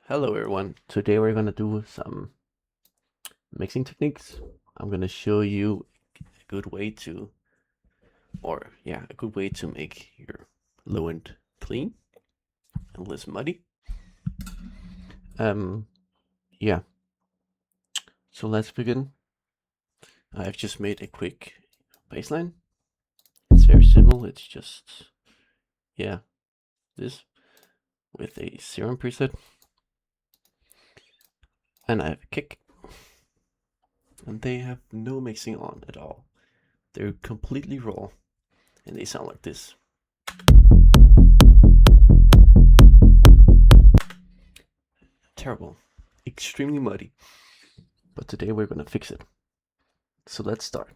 Hello everyone, today we're gonna do some mixing techniques. I'm gonna show you a good way to make your low end clean and less muddy. Yeah, so let's begin. I've just made a quick baseline. It's very simple, it's just this with a serum preset. And I have a kick. And they have no mixing on at all. They're completely raw. And they sound like this. Terrible. Extremely muddy. But today we're gonna fix it. So let's start.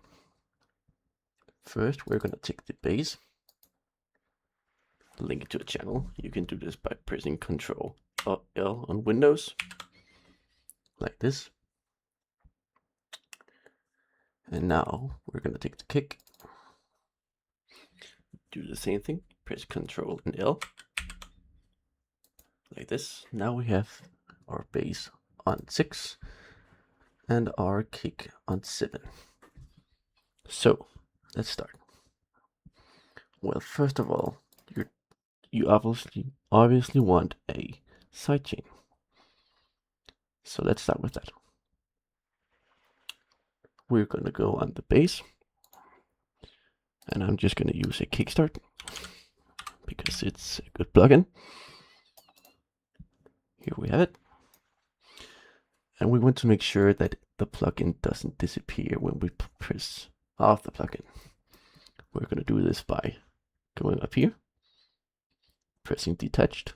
First we're gonna take the bass, link it to a channel. You can do this by pressing Ctrl L on Windows. Like this. And now we're gonna take the kick. Do the same thing. Press Ctrl and L. Like this. Now we have our bass on 6 and our kick on 7. So let's start. Well, first of all, you obviously want a sidechain. So let's start with that. We're gonna go on the bass, and I'm just gonna use a kickstart because it's a good plugin. Here we have it. And we want to make sure that the plugin doesn't disappear when we press off the plugin. We're gonna do this by going up here, pressing detached.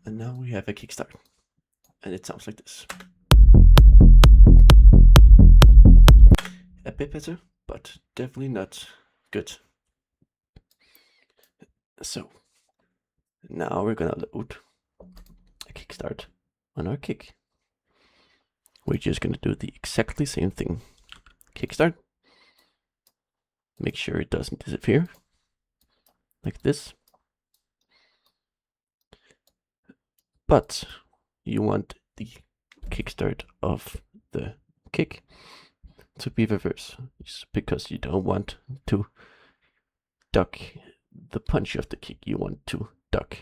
And now we have a kickstart. And it sounds like this. A bit better, but definitely not good. So now we're gonna load a kickstart on our kick. We're just gonna do the exactly same thing. Kickstart. Make sure it doesn't disappear. Like this. But you want the kickstart of the kick to be reverse, because you don't want to duck the punch of the kick, you want to duck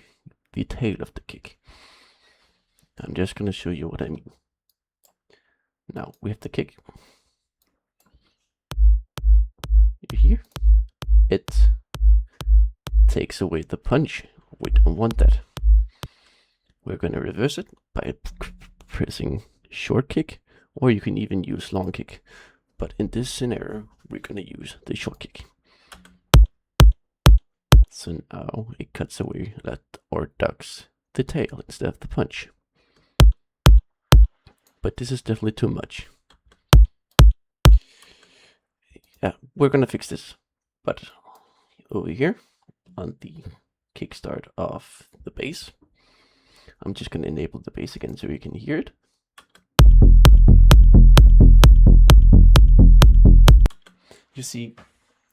the tail of the kick. I'm just gonna show you what I mean. Now we have the kick. You hear? It takes away the punch. We don't want that. We're gonna reverse it by pressing short kick, or you can even use long kick. But in this scenario, we're gonna use the short kick. So now it cuts away that or ducks the tail instead of the punch. But this is definitely too much. Yeah, we're gonna fix this. But over here on the kickstart of the bass, I'm just gonna enable the bass again so you can hear it. You see,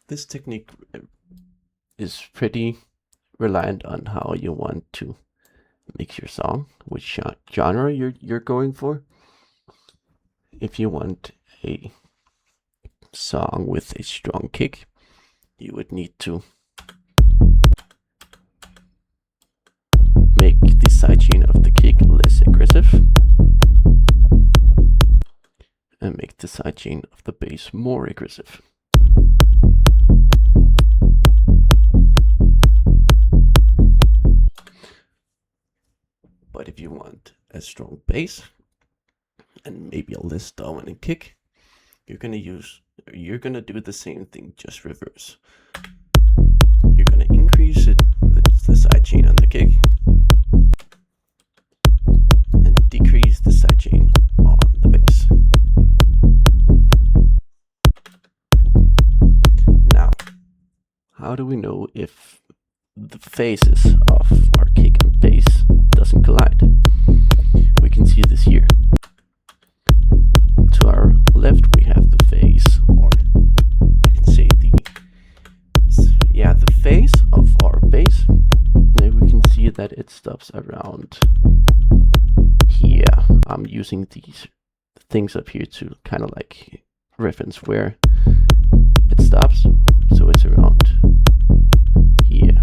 this technique is pretty reliant on how you want to mix your song, which genre you're going for. If you want a song with a strong kick, you would need to make the sidechain of the kick less aggressive and make the sidechain of the bass more aggressive. But if you want a strong bass and maybe a less dominant kick, you're gonna do the same thing, just reverse. You're gonna increase the sidechain on the kick and decrease the sidechain on the bass. Now, how do we know if the phases of our kick and bass doesn't collide? We can see this here. To our left we have the phase, or you can say the phase of our bass. There we can see that it stops around here. I'm using these things up here to kind of like reference where it stops. So it's around here.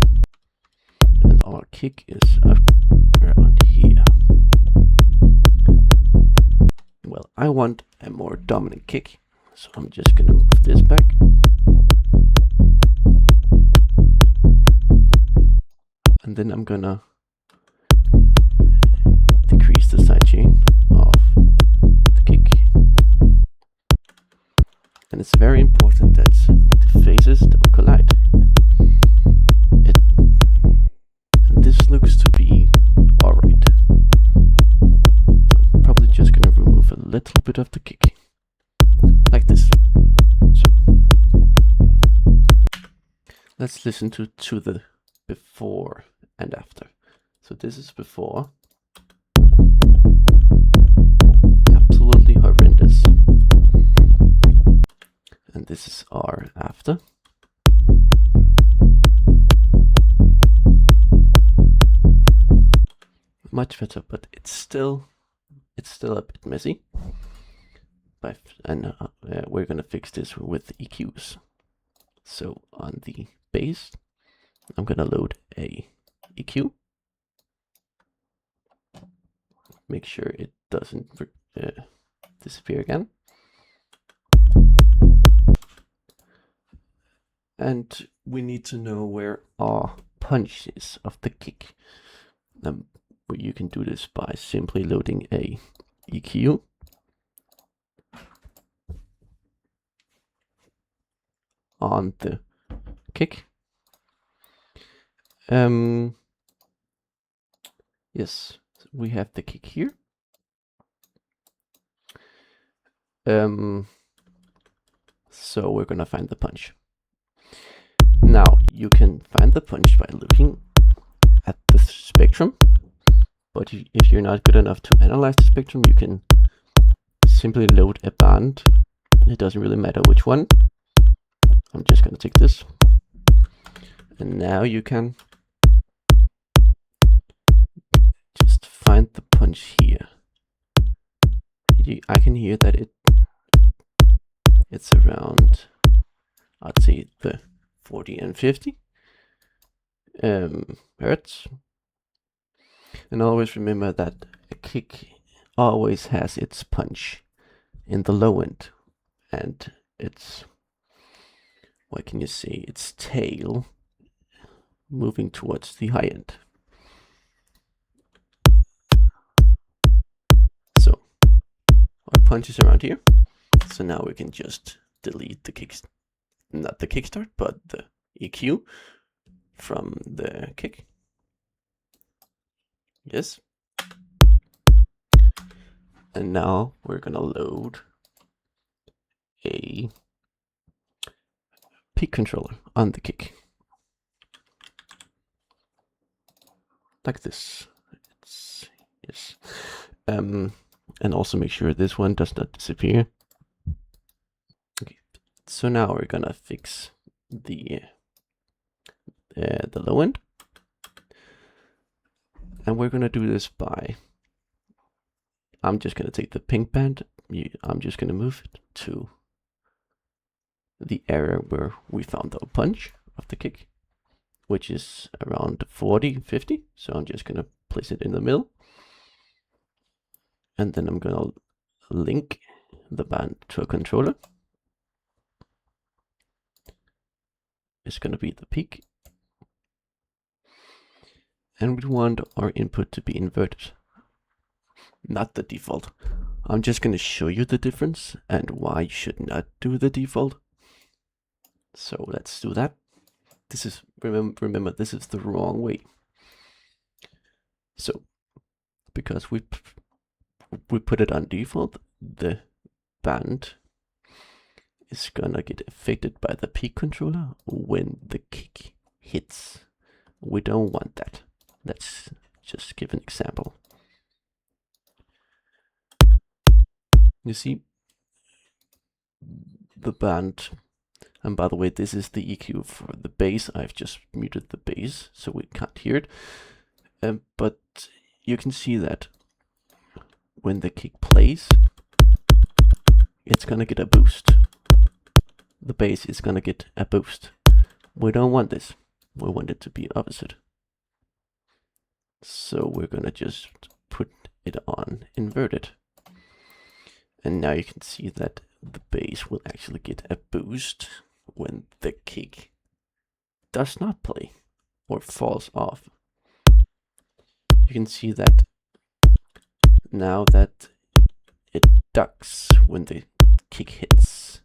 And our kick is up around here. Well, I want a more dominant kick, so I'm just gonna move this back. And then I'm gonna decrease the sidechain of the kick. And it's very important that the faces don't collide. And this looks to be alright. I'm probably just gonna remove a little bit of the kick. Like this. So let's listen to the before and after. So this is before. Absolutely horrendous. And this is our after. Much better, but it's still a bit messy. And we're gonna fix this with EQs. So on the bass, I'm gonna load a EQ. Make sure it doesn't disappear again. And we need to know where our punch is of the kick. You can do this by simply loading a EQ. On the kick. Yes, we have the kick here. So we're gonna find the punch. Now you can find the punch by looking at the spectrum, but if you're not good enough to analyze the spectrum, you can simply load a band. It doesn't really matter which one. I'm just gonna take this, and now you can just find the punch here. I can hear that it's around, I'd say, the 40 and 50 hertz. And always remember that a kick always has its punch in the low end, and it's, what can you say, its tail moving towards the high end. So our punch is around here. So now we can just delete the not the kickstart, but the EQ from the kick. Yes. And now we're gonna load a peak controller on the kick. Like this. Yes. And also make sure this one does not disappear. Okay. So now we're gonna fix the low end. And we're gonna do this by, I'm just gonna take the pink band, I'm just gonna move it to the area where we found our punch of the kick, which is around 40, 50. So I'm just gonna place it in the middle. And then I'm gonna link the band to a controller. It's gonna be the peak. And we want our input to be inverted, not the default. I'm just going to show you the difference and why you should not do the default. So let's do that. This is, remember, this is the wrong way. So because we put it on default, the band is gonna get affected by the peak controller when the kick hits. We don't want that. Let's just give an example. You see the band, and by the way, this is the EQ for the bass. I've just muted the bass so we can't hear it. But you can see that when the kick plays, it's gonna get a boost. The bass is gonna get a boost. We don't want this. We want it to be opposite. So we're gonna just put it on inverted. And now you can see that the bass will actually get a boost when the kick does not play or falls off. You can see that now that it ducks when the kick hits.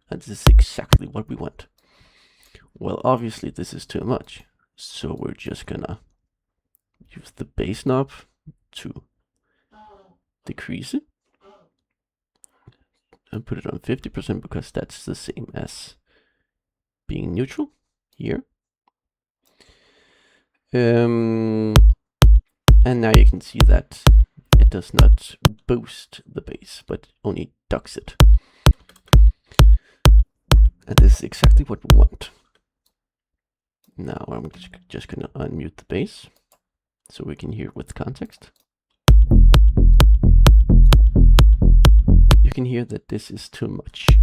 And this is exactly what we want. Well, obviously this is too much. So we're just gonna use the bass knob to decrease it. And put it on 50% because that's the same as being neutral here. And now you can see that it does not boost the bass, but only ducks it. And this is exactly what we want. Now I'm just gonna unmute the bass so we can hear it with context. You can hear that this is too much.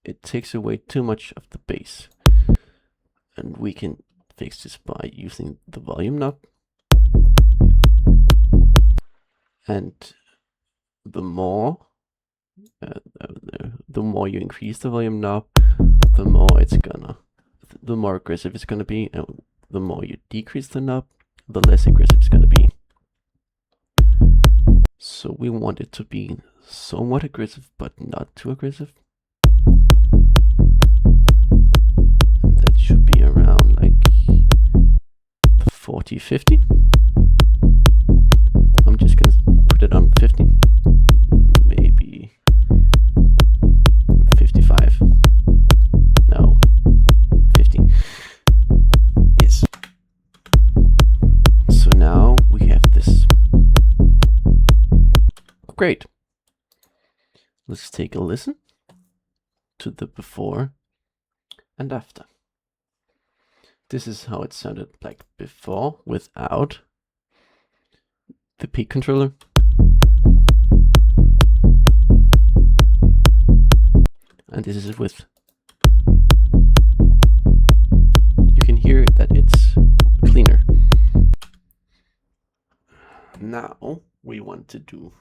It takes away too much of the bass. And we can fix this by using the volume knob. And the more you increase the volume knob, the more aggressive it's gonna be, and the more you decrease the knob, the less aggressive it's gonna be. So we want it to be somewhat aggressive, but not too aggressive. And that should be around like 40, 50. I'm just gonna put it on 50. Maybe 55. No, 50. Yes. So now we have this. Great. Let's take a listen to the before and after. This is how it sounded like before without the peak controller. And this is with. You can hear that it's cleaner. Now we want to do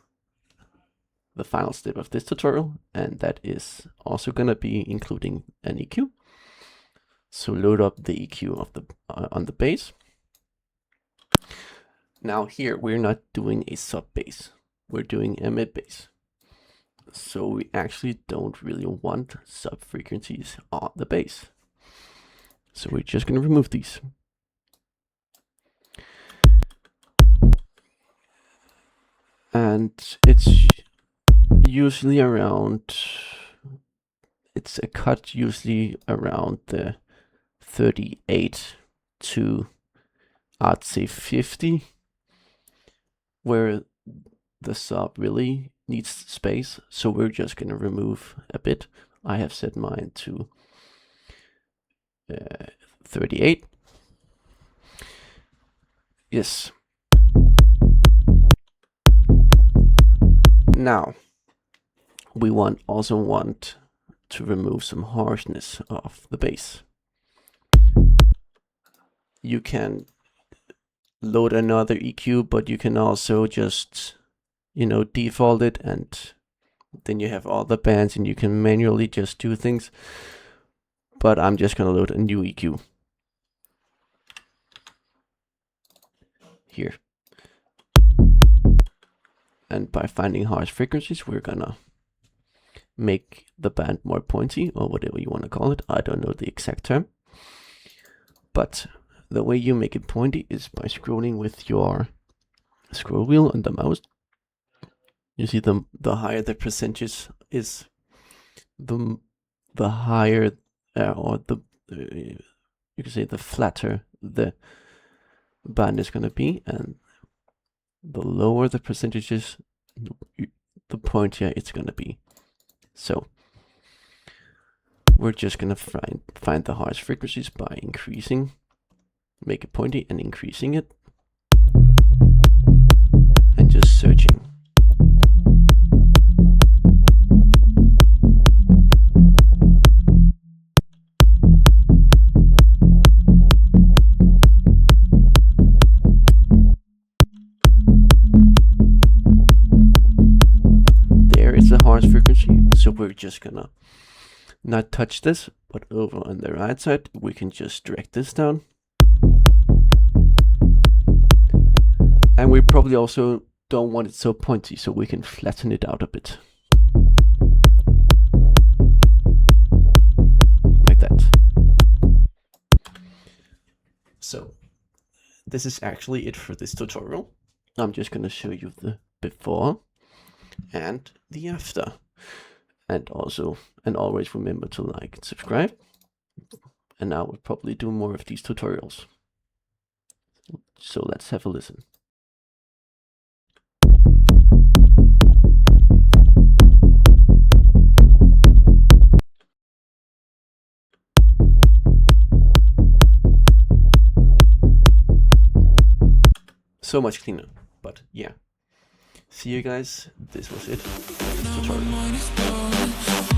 the final step of this tutorial, and that is also gonna be including an EQ. So load up the EQ of the on the bass. Now here we're not doing a sub bass, we're doing a mid bass. So we actually don't really want sub frequencies on the bass. So we're just gonna remove these. And it's usually around, it's a cut usually around the 38 to, I'd say 50, where the sub really needs space. So we're just gonna remove a bit. I have set mine to 38. Yes. Now, we also want to remove some harshness of the bass. You can load another EQ, but you can also just, default it, and then you have all the bands and you can manually just do things. But I'm just gonna load a new EQ here. And by finding harsh frequencies, we're gonna make the band more pointy, or whatever you want to call it. I don't know the exact term. But the way you make it pointy is by scrolling with your scroll wheel on the mouse. You see the higher the percentage is, the higher, or you can say the flatter the band is gonna be, and the lower the percentage is, the pointier it's gonna be. So we're just gonna find the harsh frequencies by increasing, make it pointy and increasing it just searching. There is a harsh frequency, so we're just gonna not touch this, but over on the right side we can just drag this down. And we probably also don't want it so pointy, so we can flatten it out a bit. Like that. So this is actually it for this tutorial. I'm just gonna show you the before and the after. And always remember to like and subscribe. And I will probably do more of these tutorials. So let's have a listen. So much cleaner, but yeah. See you guys. This was it for this tutorial.